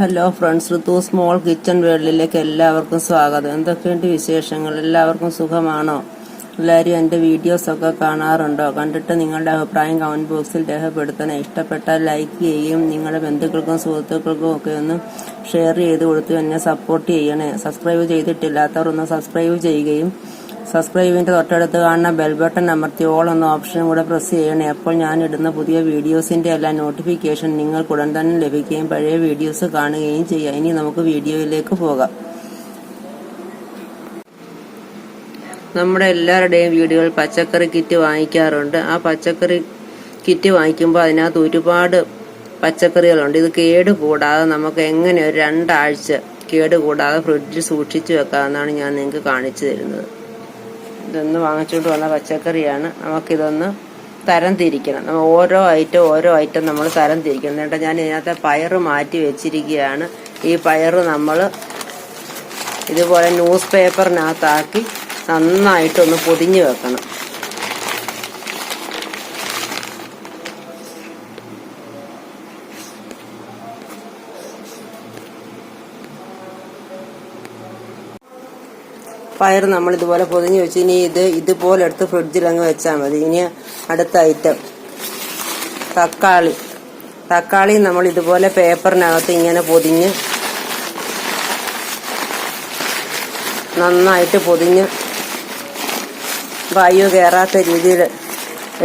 Hello friends, ഋതു small kitchen വേൾഡിലേക്ക് എല്ലാവർക്കും സ്വാഗതം. എന്തൊക്കെയുണ്ട് വിശേഷങ്ങൾ? എല്ലാവർക്കും സുഖമാണോ? എല്ലാവരും എൻ്റെ വീഡിയോസൊക്കെ കാണാറുണ്ടോ? കണ്ടിട്ട് നിങ്ങളുടെ അഭിപ്രായം കമൻറ്റ് ബോക്സിൽ രേഖപ്പെടുത്തണേ. ഇഷ്ടപ്പെട്ടാൽ ലൈക്ക് ചെയ്യുകയും നിങ്ങളുടെ ബന്ധുക്കൾക്കും സുഹൃത്തുക്കൾക്കും ഒക്കെ ഒന്ന് ഷെയർ ചെയ്ത് കൊടുത്ത് എന്നെ സപ്പോർട്ട് ചെയ്യണേ. സബ്സ്ക്രൈബ് ചെയ്തിട്ടില്ലാത്തവർ ഒന്ന് സബ്സ്ക്രൈബ് ചെയ്യുകയും സബ്സ്ക്രൈബിന്റെ തൊട്ടടുത്ത് കാണുന്ന ബെൽ ബട്ടൺ അമർത്തി ഓൾ എന്ന ഓപ്ഷനും കൂടെ പ്രസ് ചെയ്യണേ. അപ്പോൾ ഞാൻ ഇടുന്ന പുതിയ വീഡിയോസിന്റെ എല്ലാ നോട്ടിഫിക്കേഷൻ നിങ്ങൾക്ക് ഉടൻ തന്നെ ലഭിക്കുകയും പഴയ വീഡിയോസ് കാണുകയും ചെയ്യാം. ഇനി നമുക്ക് വീഡിയോയിലേക്ക് പോകാം. നമ്മുടെ എല്ലാവരുടെയും വീടുകളിൽ പച്ചക്കറി കിറ്റ് വാങ്ങിക്കാറുണ്ട്. ആ പച്ചക്കറി കിറ്റ് വാങ്ങിക്കുമ്പോൾ അതിനകത്ത് ഒരുപാട് പച്ചക്കറികളുണ്ട്. ഇത് കേട് കൂടാതെ നമുക്ക് എങ്ങനെ ഒരു 2 ആഴ്ച കേട് കൂടാതെ ഫ്രിഡ്ജിൽ സൂക്ഷിച്ചു വെക്കാമെന്നാണ് ഞാൻ നിങ്ങൾക്ക് കാണിച്ചു തരുന്നത്. ഇതൊന്ന് വാങ്ങിച്ചുകൊണ്ട് വന്ന പച്ചക്കറിയാണ്. നമുക്കിതൊന്ന് തരം തിരിക്കണം. നമ്മൾ ഓരോ ഐറ്റം നമ്മൾ തരം തിരിക്കണം. എന്നിട്ട് ഞാൻ ഇതിനകത്തെ പയറ് മാറ്റി വെച്ചിരിക്കുകയാണ്. ഈ പയറ് നമ്മൾ ഇതുപോലെ ന്യൂസ് പേപ്പറിനകത്താക്കി നന്നായിട്ടൊന്ന് പൊതിഞ്ഞ് വെക്കണം. പയർ നമ്മൾ ഇതുപോലെ പൊതിഞ്ഞ് വെച്ച് ഇനി ഇതുപോലെ എടുത്ത് ഫ്രിഡ്ജിൽ അങ്ങ് വെച്ചാൽ മതി. ഇനി അടുത്ത ഐറ്റം തക്കാളി നമ്മൾ ഇതുപോലെ പേപ്പറിനകത്ത് ഇങ്ങനെ പൊതിഞ്ഞ് നന്നായിട്ട് പൊതിഞ്ഞ് വായു കയറാത്ത രീതിയിൽ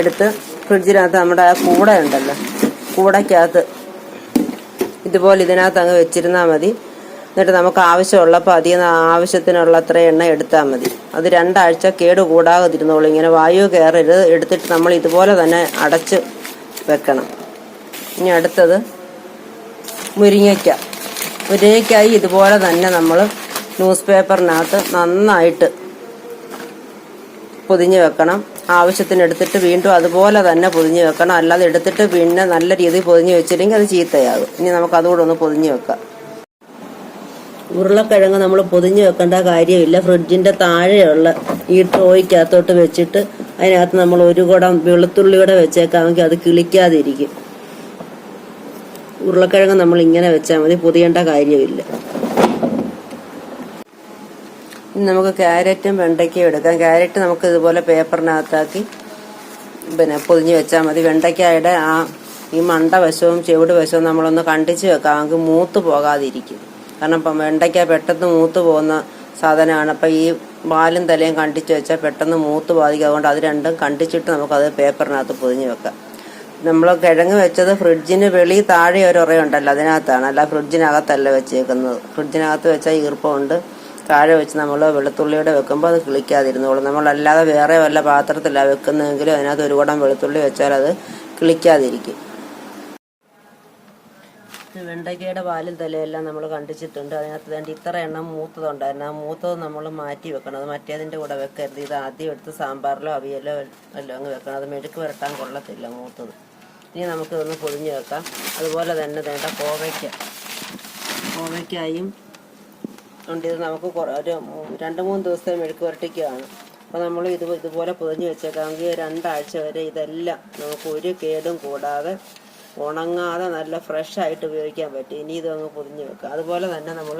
എടുത്ത് ഫ്രിഡ്ജിനകത്ത് നമ്മുടെ ആ കൂട ഉണ്ടല്ലോ, കൂടയ്ക്കകത്ത് ഇതുപോലെ ഇതിനകത്ത് അങ്ങ് വെച്ചിരുന്നാൽ മതി. എന്നിട്ട് നമുക്ക് ആവശ്യമുള്ളപ്പോൾ അധികം ആവശ്യത്തിനുള്ള അത്ര എണ്ണ എടുത്താൽ മതി. അത് 2 ആഴ്ച കേട് കൂടാതിരുന്നോളൂ. ഇങ്ങനെ വായു കയറരുത്. എടുത്തിട്ട് നമ്മൾ ഇതുപോലെ തന്നെ അടച്ച് വെക്കണം. ഇനി അടുത്തത് മുരിങ്ങയ്ക്കായി ഇതുപോലെ തന്നെ നമ്മൾ ന്യൂസ് പേപ്പറിനകത്ത് നന്നായിട്ട് പൊതിഞ്ഞ് വെക്കണം. ആവശ്യത്തിന് എടുത്തിട്ട് വീണ്ടും അതുപോലെ തന്നെ പൊതിഞ്ഞ് വെക്കണം. അല്ലാതെ എടുത്തിട്ട് പിന്നെ നല്ല രീതിയിൽ പൊതിഞ്ഞ് വെച്ചില്ലെങ്കിൽ അത് ചീത്തയാകും. ഇനി നമുക്ക് അതുകൂടെ ഒന്ന് പൊതിഞ്ഞ് വെക്കാം. ഉരുളക്കിഴങ്ങ് നമ്മൾ പൊതിഞ്ഞ് വെക്കേണ്ട കാര്യമില്ല. ഫ്രിഡ്ജിന്റെ താഴെയുള്ള ഈ ട്രോയ്ക്കകത്തോട്ട് വെച്ചിട്ട് അതിനകത്ത് നമ്മൾ ഒരു കുടം വെളുത്തുള്ളിയുടെ വെച്ചേക്കാമെങ്കിൽ അത് കിളിക്കാതിരിക്കും. ഉരുളക്കിഴങ്ങ് നമ്മൾ ഇങ്ങനെ വെച്ചാൽ മതി, പൊതിയേണ്ട കാര്യമില്ല. ഇനി നമുക്ക് ക്യാരറ്റും വെണ്ടയ്ക്കയും എടുക്കാം. ക്യാരറ്റ് നമുക്ക് ഇതുപോലെ പേപ്പറിനകത്താക്കി പൊതിഞ്ഞ് വെച്ചാൽ മതി. വെണ്ടയ്ക്കായുടെ ഈ മണ്ടവശവും ചെവിട് വശവും നമ്മളൊന്ന് കണ്ടിച്ച് വെക്കാമെങ്കിൽ മൂത്ത് പോകാതിരിക്കും. കാരണം ഇപ്പം വെണ്ടയ്ക്ക പെട്ടെന്ന് മൂത്ത് പോകുന്ന സാധനമാണ്. അപ്പം ഈ വാലും തലയും കണ്ടിച്ച് വെച്ചാൽ പെട്ടെന്ന് മൂത്ത് ബാധിക്കും. അതുകൊണ്ട് അത് രണ്ടും കണ്ടിച്ചിട്ട് നമുക്കത് പേപ്പറിനകത്ത് പൊതിഞ്ഞ് വെക്കാം. നമ്മൾ കിഴങ്ങ് വെച്ചത് ഫ്രിഡ്ജിന് താഴെ ഒരു ഉറയുണ്ടല്ലോ, അതിനകത്താണ്. അല്ല ഫ്രിഡ്ജിനകത്തല്ല വെച്ചേക്കുന്നത്. ഫ്രിഡ്ജിനകത്ത് വെച്ചാൽ ഈർപ്പമുണ്ട്. താഴെ വെച്ച് നമ്മൾ വെളുത്തുള്ളിയുടെ വെക്കുമ്പോൾ അത് കിളിക്കാതിരുന്നോളും. നമ്മളല്ലാതെ വേറെ വല്ല പാത്രത്തിലാണ് വെക്കുന്നതെങ്കിലും അതിനകത്ത് ഒരു കുടം വെളുത്തുള്ളി വെച്ചാൽ അത് കിളിക്കാതിരിക്കും. വെണ്ടയ്ക്കയുടെ പാലും തലയെല്ലാം നമ്മൾ കണ്ടിച്ചിട്ടുണ്ട്. അതിനകത്ത് വേണ്ടി ഇത്ര എണ്ണം മൂത്തതുണ്ടായിരുന്നു. ആ മൂത്തത് നമ്മൾ മാറ്റി വെക്കണം. അത് മറ്റേതിൻ്റെ കൂടെ വെക്കരുത്. ഇത് ആദ്യം എടുത്ത് സാമ്പാറിലോ അവിയലോ എല്ലാം അങ്ങ് വെക്കണം. അത് മെഴുക്ക് പുരട്ടാൻ കൊള്ളത്തില്ല മൂത്തത്. ഇനി നമുക്കിതൊന്ന് പൊതിഞ്ഞ് വെക്കാം. അതുപോലെ തന്നെ വേണ്ട കോവയ്ക്കായും ഉണ്ട്. ഇത് നമുക്ക് ഒരു 2-3 ദിവസത്തെ മെഴുക്ക് പുരട്ടിക്കുകയാണ്. അപ്പോൾ നമ്മൾ ഇതുപോലെ പൊതിഞ്ഞ് വെച്ചേക്കാമെങ്കിൽ 2 ആഴ്ച വരെ ഇതെല്ലാം നമുക്ക് ഒരു കേടും കൂടാതെ ഉണങ്ങാതെ നല്ല ഫ്രഷ് ആയിട്ട് ഉപയോഗിക്കാൻ പറ്റും. ഇനി ഇതങ്ങ് പൊതിഞ്ഞ് വെക്കാം. അതുപോലെ തന്നെ നമ്മൾ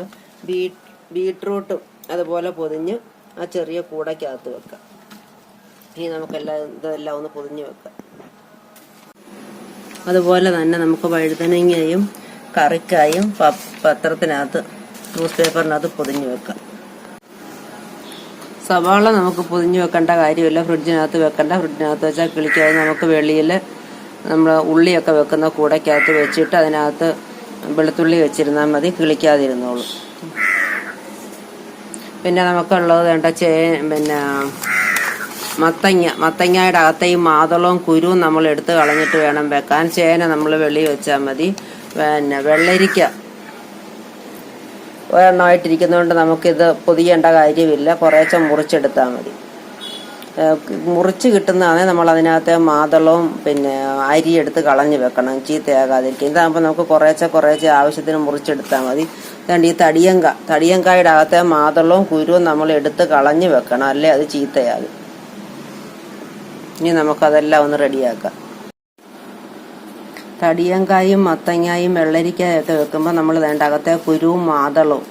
ബീട്രൂട്ടും അതുപോലെ പൊതിഞ്ഞ് ആ ചെറിയ കൂടയ്ക്കകത്ത് വെക്കാം. ഇനി ഇതെല്ലാം ഒന്ന് പൊതിഞ്ഞ് വെക്കാം. അതുപോലെ തന്നെ നമുക്ക് വഴുതനങ്ങയും കറിക്കായും പത്രത്തിനകത്ത് ന്യൂസ് പേപ്പറിനകത്ത് പൊതിഞ്ഞ് വെക്കാം. സവാള നമുക്ക് പൊതിഞ്ഞ് വെക്കേണ്ട കാര്യമില്ല. ഫ്രിഡ്ജിനകത്ത് വെക്കണ്ട. ഫ്രിഡ്ജിനകത്ത് വെച്ചാൽ കിളിക്കാതെ നമുക്ക് വെളിയിൽ നമ്മൾ ഉള്ളിയൊക്കെ വെക്കുന്ന കൂടയ്ക്കകത്ത് വെച്ചിട്ട് അതിനകത്ത് വെളുത്തുള്ളി വെച്ചിരുന്നാൽ മതി, കിളിക്കാതിരുന്നോളൂ. പിന്നെ നമുക്കുള്ളത് വേണ്ട മത്തങ്ങയുടെ അകത്തെ ഈ മാതളവും കുരുവും നമ്മൾ എടുത്ത് കളഞ്ഞിട്ട് വേണം വെക്കാൻ. ചേന നമ്മൾ വെളിയിൽ വെച്ചാൽ മതി. വെള്ളരിക്ക ഒരെണ്ണമായിട്ടിരിക്കുന്നതുകൊണ്ട് നമുക്കിത് പൊതിയേണ്ട കാര്യമില്ല. കുറേശ്ശെ മുറിച്ചെടുത്താൽ മതി. മുറിച്ച് കിട്ടുന്നതാണ് നമ്മൾ അതിനകത്തെ മാതളവും അരി എടുത്ത് കളഞ്ഞ് വെക്കണം, ചീത്തയാകാതിരിക്കും. ഇതാകുമ്പോൾ നമുക്ക് കുറേശ്ശെ ആവശ്യത്തിന് മുറിച്ചെടുത്താൽ മതി. അതുകൊണ്ട് ഈ തടിയങ്കായുടെ അകത്തെ മാതളവും കുരുവും നമ്മൾ എടുത്ത് കളഞ്ഞ് വെക്കണം, അല്ലേ അത് ചീത്തയാകും. ഇനി നമുക്കതെല്ലാം ഒന്ന് റെഡിയാക്കാം. തടിയങ്കായും മത്തങ്ങായും വെള്ളരിക്കായൊക്കെ വെക്കുമ്പോൾ നമ്മൾ വേണ്ട അകത്തെ കുരുവും മാതളവും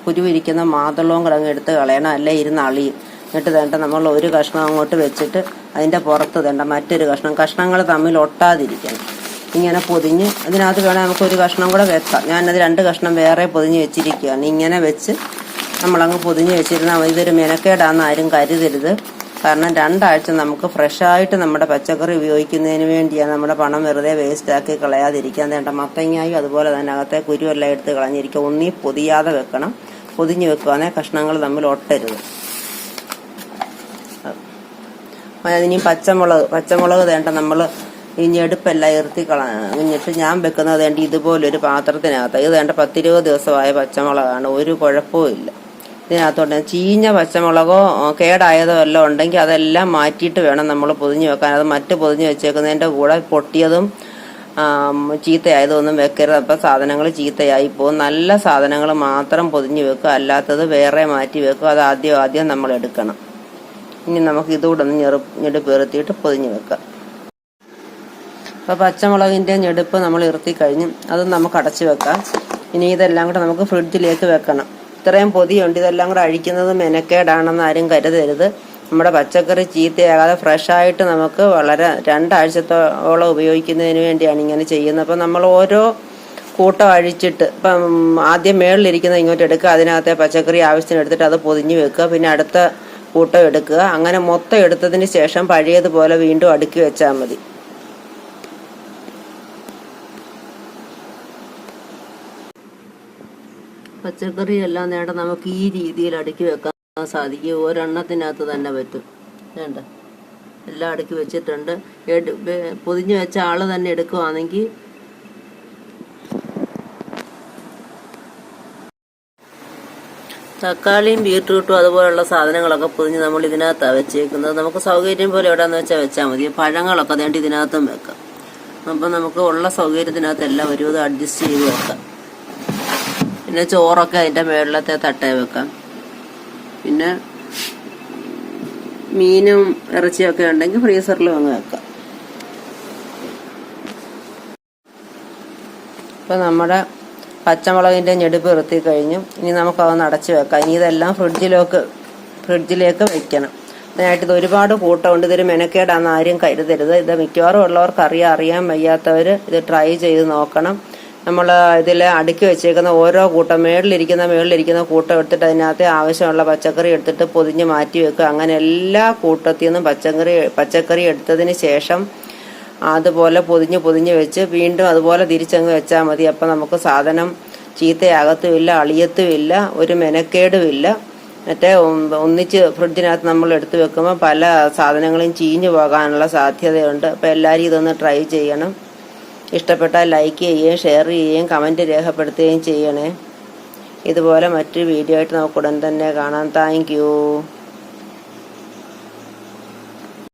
കുരു ഇരിക്കുന്ന മാതളവും കിടങ്ങ് എടുത്ത് കളയണം, അല്ലെ ഇരുന്ന് അളിയും. എന്നിട്ട് വേണ്ട നമ്മൾ ഒരു കഷ്ണം അങ്ങോട്ട് വെച്ചിട്ട് അതിൻ്റെ പുറത്ത് വേണ്ട മറ്റൊരു കഷ്ണങ്ങൾ തമ്മിൽ ഒട്ടാതിരിക്കണം. ഇങ്ങനെ പൊതിഞ്ഞ് അതിനകത്ത് വേണേൽ നമുക്ക് ഒരു കഷ്ണം കൂടെ വെക്കാം. ഞാനത് 2 കഷ്ണം വേറെ പൊതിഞ്ഞ് വെച്ചിരിക്കുകയാണ്. ഇങ്ങനെ വെച്ച് നമ്മളങ്ങ് പൊതിഞ്ഞ് വെച്ചിരുന്നാൽ മതി. ഇതൊരു മെനക്കേടാന്ന് ആരും കരുതരുത്. കാരണം 2 ആഴ്ച നമുക്ക് ഫ്രഷായിട്ട് നമ്മുടെ പച്ചക്കറി ഉപയോഗിക്കുന്നതിന് വേണ്ടിയാണ്. നമ്മുടെ പണം വെറുതെ വേസ്റ്റാക്കി കളയാതിരിക്കാൻ വേണ്ട മത്തങ്ങായും അതുപോലെ തന്നെ അകത്തെ കുരുവെല്ലാം എടുത്ത് കളഞ്ഞിരിക്കുക. ഒന്നീ പൊതിയാതെ വെക്കണം, പൊതിഞ്ഞ് വെക്കുവാണെങ്കിൽ കഷ്ണങ്ങൾ തമ്മിൽ ഒട്ടരുത്. അതിനി പച്ചമുളക് വേണ്ട നമ്മൾ ഈ ഞെടുപ്പെല്ലാം ഇറുത്തി കളഞ്ഞിട്ട് ഞാൻ വെക്കുന്നത് വേണ്ടി ഇതുപോലൊരു പാത്രത്തിനകത്ത്. ഇത് വേണ്ട 10-20 ദിവസമായ പച്ചമുളകാണ്, ഒരു കുഴപ്പവും ഇല്ല. ഇതിനകത്തോട്ട് ചീഞ്ഞ പച്ചമുളകോ കേടായതോ എല്ലാം ഉണ്ടെങ്കിൽ അതെല്ലാം മാറ്റിയിട്ട് വേണം നമ്മൾ പൊതിഞ്ഞ് വെക്കാൻ. അത് മറ്റ് പൊതിഞ്ഞ് വെച്ചേക്കുന്നതിൻ്റെ കൂടെ പൊട്ടിയതും ചീത്തയായതും ഒന്നും വെക്കരുത്. അപ്പം സാധനങ്ങൾ ചീത്തയായി പോകും. നല്ല സാധനങ്ങൾ മാത്രം പൊതിഞ്ഞ് വെക്കുക, അല്ലാത്തത് വേറെ മാറ്റി വെക്കുക. അത് ആദ്യം നമ്മൾ എടുക്കണം. ഇനി നമുക്ക് ഇതുകൂടെ ഒന്ന് ഞെടുപ്പ് ഇറുത്തിയിട്ട് പൊതിഞ്ഞ് വെക്കാം. അപ്പോൾ പച്ചമുളകിൻ്റെ ഞെടുപ്പ് നമ്മൾ ഇറുത്തി കഴിഞ്ഞ് അത് നമുക്ക് അടച്ചു വെക്കാം. ഇനി ഇതെല്ലാം കൂടെ നമുക്ക് ഫ്രിഡ്ജിലേക്ക് വെക്കണം. ഇത്രയും പൊതിയുണ്ട്, ഇതെല്ലാം കൂടെ അഴിക്കുന്നത് മെനക്കേടാണെന്ന് ആരും കരുതരുത്. നമ്മുടെ പച്ചക്കറി ചീത്തയാകാതെ ഫ്രഷായിട്ട് നമുക്ക് വളരെ 2 ആഴ്ചത്തോളം ഉപയോഗിക്കുന്നതിന് വേണ്ടിയാണ് ഇങ്ങനെ ചെയ്യുന്നത്. അപ്പം നമ്മൾ ഓരോ കൂട്ടം അഴിച്ചിട്ട് ഇപ്പം ആദ്യം മേളിലിരിക്കുന്നത് ഇങ്ങോട്ട് എടുക്കുക, അതിനകത്തെ പച്ചക്കറി ആവശ്യത്തിന് എടുത്തിട്ട് അത് പൊതിഞ്ഞ് വെക്കുക, പിന്നെ അടുത്ത കൂട്ടം എടുക്കുക. അങ്ങനെ മൊത്തം എടുത്തതിന് ശേഷം പഴയതുപോലെ വീണ്ടും അടുക്കി വെച്ചാൽ മതി. പച്ചക്കറി എല്ലാം വേണ്ട നമുക്ക് ഈ രീതിയിൽ അടുക്കി വെക്കാൻ സാധിക്കും. ഒരെണ്ണത്തിനകത്ത് തന്നെ പറ്റും. വേണ്ട എല്ലാം അടുക്കി വെച്ചിട്ടുണ്ട്. പൊതിഞ്ഞ് വെച്ച ആള് തന്നെ എടുക്കുവാണെങ്കിൽ തക്കാളിയും ബീട്രൂട്ടും അതുപോലുള്ള സാധനങ്ങളൊക്കെ പൊതിഞ്ഞ് നമ്മൾ ഇതിനകത്താണ് വെച്ചേക്കുന്നത്. നമുക്ക് സൗകര്യം പോലെ എവിടെയാണെന്ന് വെച്ചാൽ വെച്ചാൽ മതി. പഴങ്ങളൊക്കെ വേണ്ടി ഇതിനകത്തും വെക്കാം. അപ്പം നമുക്ക് ഉള്ള സൗകര്യത്തിനകത്ത് എല്ലാം ഒരുവിധം അഡ്ജസ്റ്റ് ചെയ്ത് വെക്കാം. പിന്നെ ചോറൊക്കെ അതിൻ്റെ മുകളിലത്തെ തട്ടേ വെക്കാം. പിന്നെ മീനും ഇറച്ചിയൊക്കെ ഉണ്ടെങ്കിൽ ഫ്രീസറിലും അങ്ങ് വെക്കാം. ഇപ്പം നമ്മുടെ പച്ചമുളകിൻ്റെ ഞെടുപ്പ് ഇറുത്തി കഴിഞ്ഞു. ഇനി നമുക്കതൊന്ന് അടച്ചു വെക്കാം. ഇനി ഇതെല്ലാം ഫ്രിഡ്ജിലേക്ക് വെക്കണം. അതിനായിട്ട് ഇത് ഒരുപാട് കൂട്ടമുണ്ട്. ഇതൊരു മെനക്കേടാന്ന് ആരും കരുതരുത്. ഇത് മിക്കവാറും ഉള്ളവർക്ക് അറിയാൻ വയ്യാത്തവർ ഇത് ട്രൈ ചെയ്ത് നോക്കണം. നമ്മൾ ഇതിൽ അടുക്കി വെച്ചേക്കുന്ന ഓരോ കൂട്ടം മേളിലിരിക്കുന്ന കൂട്ടം എടുത്തിട്ട് അതിനകത്ത് ആവശ്യമുള്ള പച്ചക്കറി എടുത്തിട്ട് പൊതിഞ്ഞ് മാറ്റി വെക്കുക. അങ്ങനെ എല്ലാ കൂട്ടത്തിൽ നിന്നും പച്ചക്കറി എടുത്തതിന് ശേഷം അതുപോലെ പൊതിഞ്ഞ് വെച്ച് വീണ്ടും അതുപോലെ തിരിച്ചങ്ങ് വെച്ചാൽ മതി. അപ്പം നമുക്ക് സാധനം ചീത്തയാകത്തുമില്ല, അളിയത്തുമില്ല, ഒരു മെനക്കേടുമില്ല. മറ്റേ ഒന്നിച്ച് ഫ്രിഡ്ജിനകത്ത് നമ്മൾ എടുത്തു വെക്കുമ്പോൾ പല സാധനങ്ങളും ചീഞ്ഞു പോകാനുള്ള സാധ്യതയുണ്ട്. അപ്പോൾ എല്ലാവരും ഇതൊന്ന് ട്രൈ ചെയ്യണം. ഇഷ്ടപ്പെട്ടാൽ ലൈക്ക് ചെയ്യുകയും ഷെയർ ചെയ്യുകയും കമൻറ്റ് രേഖപ്പെടുത്തുകയും ചെയ്യണേ. ഇതുപോലെ മറ്റൊരു വീഡിയോ ആയിട്ട് നമുക്ക് ഉടൻ തന്നെ കാണാം. Thank you.